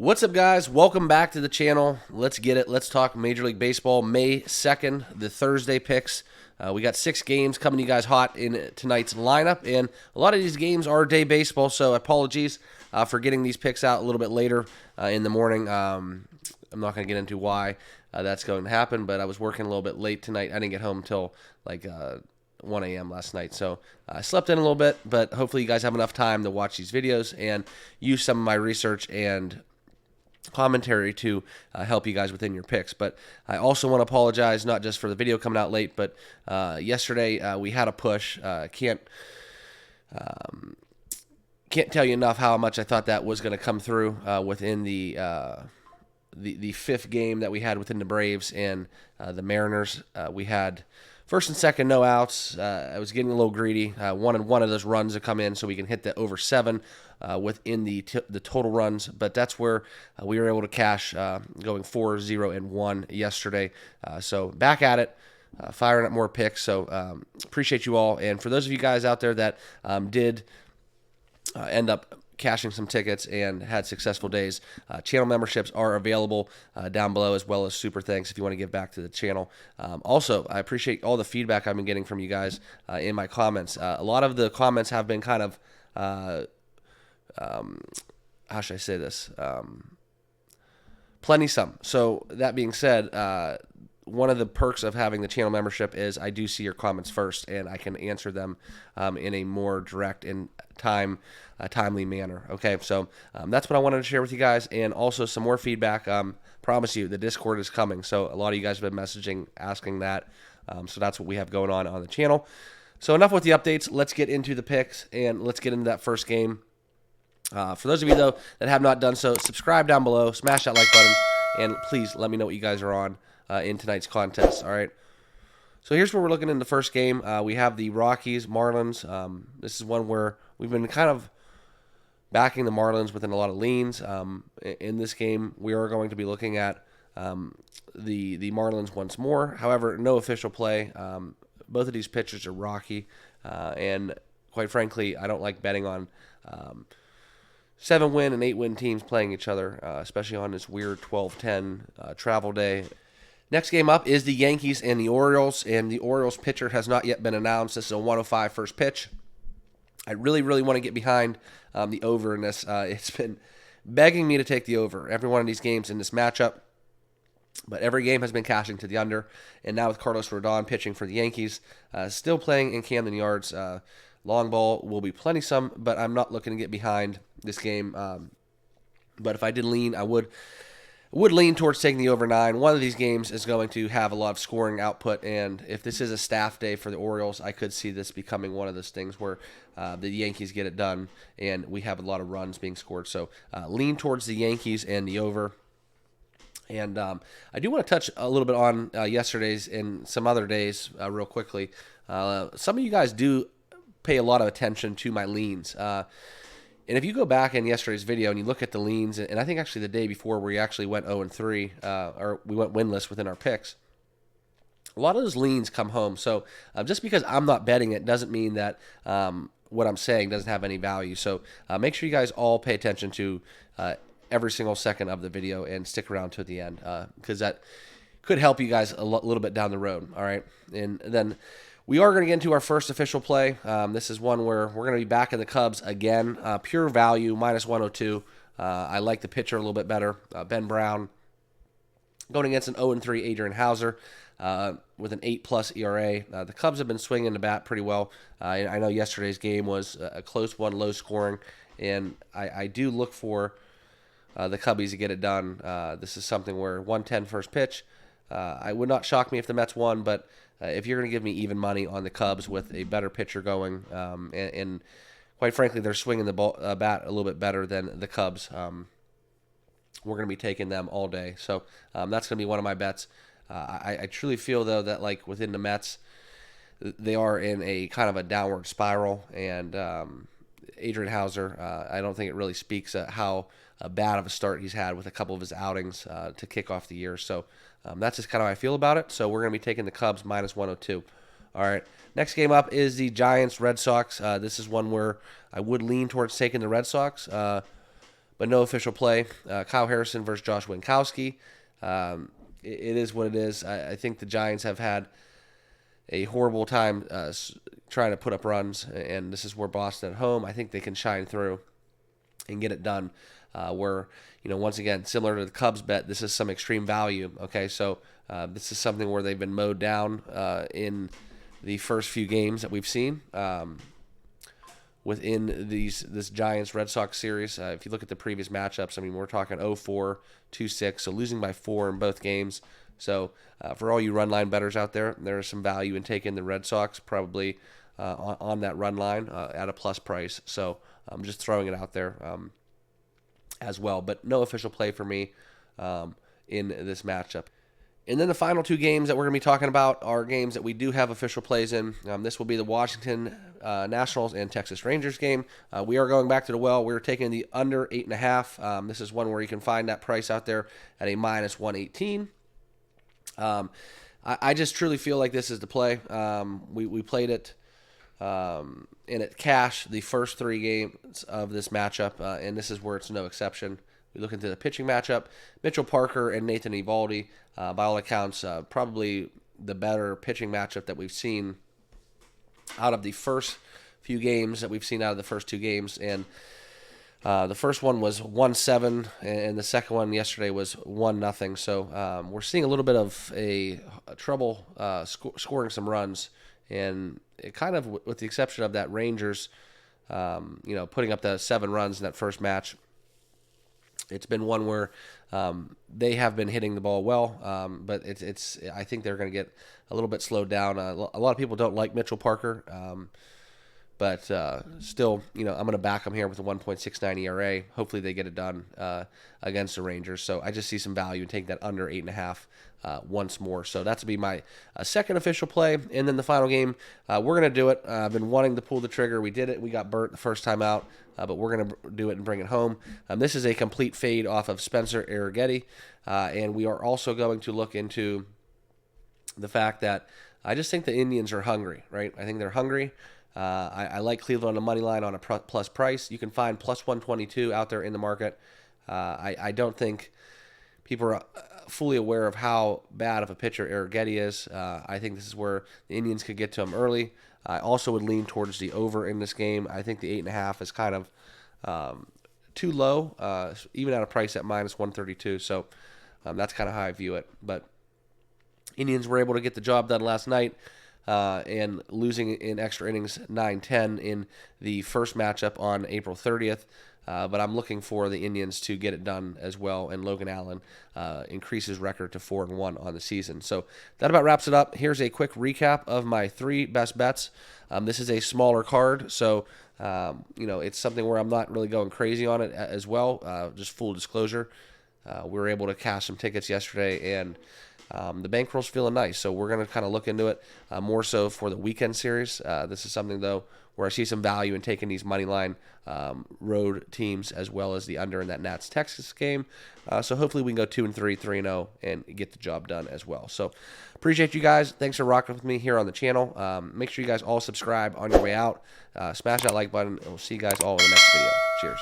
What's up, guys? Welcome back to the channel. Let's get it. Let's talk Major League Baseball. May 2nd, the Thursday picks. We got 6 games coming to you guys hot in tonight's lineup, and a lot of these games are day baseball, so apologies for getting these picks out a little bit later in the morning. I'm not going to get into why that's going to happen, but I was working a little bit late tonight. I didn't get home until like 1 a.m. last night, so I slept in a little bit, but hopefully you guys have enough time to watch these videos and use some of my research and commentary to help you guys within your picks. But I also want to apologize not just for the video coming out late, but yesterday we had a push. Can't tell you enough how much I thought that was going to come through within the 5th game that we had within the Braves and the Mariners. We had first and second, no outs. I was getting a little greedy. Wanted one of those runs to come in so we can hit the over 7 within the total runs. But that's where we were able to cash, going 4-0-1 yesterday. So back at it, firing up more picks. So appreciate you all. And for those of you guys out there that did end up cashing some tickets and had successful days, channel memberships are available down below, as well as super thanks if you want to give back to the channel. Also, I appreciate all the feedback I've been getting from you guys in my comments. A lot of the comments have been kind of how should I say this, plenty-some. So that being said, one of the perks of having the channel membership is I do see your comments first, and I can answer them in a more direct and timely manner. Okay, so that's what I wanted to share with you guys, and also some more feedback. Promise you, the Discord is coming, so a lot of you guys have been messaging, asking that, so that's what we have going on the channel. So enough with the updates. Let's get into the picks, and let's get into that first game. For those of you, though, that have not done so, subscribe down below, smash that like button, and please let me know what you guys are on in tonight's contest. All right. So here's where we're looking in the first game. We have the Rockies, Marlins. This is one where we've been kind of backing the Marlins within a lot of leans. In this game, we are going to be looking at the Marlins once more. However, no official play. Both of these pitchers are rocky, and quite frankly, I don't like betting on 7-win and 8-win teams playing each other, especially on this weird 12-10 travel day. Next game up is the Yankees and the Orioles, and the Orioles pitcher has not yet been announced. This is a 105 first pitch. I really, really want to get behind the over in this. It's been begging me to take the over every one of these games in this matchup, but every game has been cashing to the under, and now with Carlos Rodon pitching for the Yankees, still playing in Camden Yards, long ball will be plenty-some, but I'm not looking to get behind this game. But if I did lean, I would lean towards taking the over 9. One of these games is going to have a lot of scoring output, and if this is a staff day for the Orioles, I could see this becoming one of those things where the Yankees get it done, and we have a lot of runs being scored. So lean towards the Yankees and the over. And I do want to touch a little bit on yesterday's and some other days real quickly. Some of you guys do pay a lot of attention to my leans. And if you go back in yesterday's video and you look at the leans, and I think actually the day before where we actually went 0-3, or we went winless within our picks, a lot of those leans come home. So just because I'm not betting it doesn't mean that what I'm saying doesn't have any value. So make sure you guys all pay attention to every single second of the video and stick around to the end, because that could help you guys a little bit down the road. All right, and then we are going to get into our first official play. This is one where we're going to be back in the Cubs again. Pure value, minus 102. I like the pitcher a little bit better. Ben Brown going against an 0-3 Adrian Hauser with an 8+ ERA. The Cubs have been swinging the bat pretty well. I know yesterday's game was a close one, low scoring, and I do look for the Cubbies to get it done. This is something where 110 first pitch. I would not shock me if the Mets won, but if you're going to give me even money on the Cubs with a better pitcher going, and quite frankly, they're swinging the bat a little bit better than the Cubs, we're going to be taking them all day. So that's going to be one of my bets. I truly feel, though, that like within the Mets, they are in a kind of a downward spiral, and Adrian Hauser, I don't think it really speaks how bad of a start he's had with a couple of his outings to kick off the year. So that's just kind of how I feel about it. So we're going to be taking the Cubs minus 102. All right. Next game up is the Giants Red Sox. This is one where I would lean towards taking the Red Sox. But but no official play. Kyle Harrison versus Josh Winkowski. It is what it is. I think the Giants have had a horrible time trying to put up runs, and this is where Boston at home, I think they can shine through and get it done. Where, once again, similar to the Cubs bet, this is some extreme value. Okay, so this is something where they've been mowed down in the first few games that we've seen within this Giants Red Sox series. If you look at the previous matchups, I mean, we're talking 0-4, 2-6, so losing by 4 in both games. So for all you run line bettors out there, there is some value in taking the Red Sox probably on that run line at a plus price. So I'm just throwing it out there as well. But no official play for me in this matchup. And then the final 2 games that we're going to be talking about are games that we do have official plays in. This will be the Washington Nationals and Texas Rangers game. We are going back to the well. We're taking the under 8.5. This is one where you can find that price out there at a minus 118. I just truly feel like this is the play. We played it and it cashed the first 3 games of this matchup, and this is where it's no exception. We look into the pitching matchup. Mitchell Parker and Nathan Eovaldi, by all accounts, probably the better pitching matchup that we've seen out of the first few games that we've seen out of the first 2 games. And the first one was 1-7, and the second one yesterday was 1-0. So we're seeing a little bit of a trouble scoring some runs, and it kind of, with the exception of that Rangers, putting up the 7 runs in that first match. It's been one where they have been hitting the ball well, but it's. I think they're going to get a little bit slowed down. A lot of people don't like Mitchell Parker, but still, I'm going to back them here with a 1.69 ERA. Hopefully they get it done against the Rangers. So I just see some value in taking that under 8.5 once more. So that's to be my second official play. And then the final game, we're going to do it. I've been wanting to pull the trigger. We did it. We got burnt the first time out, but we're going to do it and bring it home. This is a complete fade off of Spencer Arrighetti, and we are also going to look into the fact that I just think the Indians are hungry, right? I think they're hungry. I like Cleveland on the money line on a plus price. You can find plus 122 out there in the market. I don't think people are fully aware of how bad of a pitcher Arrighetti is. I think this is where the Indians could get to him early. I also would lean towards the over in this game. I think the 8.5 is kind of too low, even at a price at minus 132. So that's kind of how I view it. But Indians were able to get the job done last night. And losing in extra innings 9-10 in the first matchup on April 30th. But I'm looking for the Indians to get it done as well, and Logan Allen increase his record to 4-1 on the season. So that about wraps it up. Here's a quick recap of my 3 best bets. This is a smaller card, so it's something where I'm not really going crazy on it as well. Just full disclosure, we were able to cash some tickets yesterday, and the bankroll's feeling nice, so we're going to kind of look into it more so for the weekend series. This is something, though, where I see some value in taking these money line road teams as well as the under in that Nats-Texas game. So hopefully we can go 2-3, 3-0, and get the job done as well. So appreciate you guys. Thanks for rocking with me here on the channel. Make sure you guys all subscribe on your way out. Smash that like button, and we'll see you guys all in the next video. Cheers.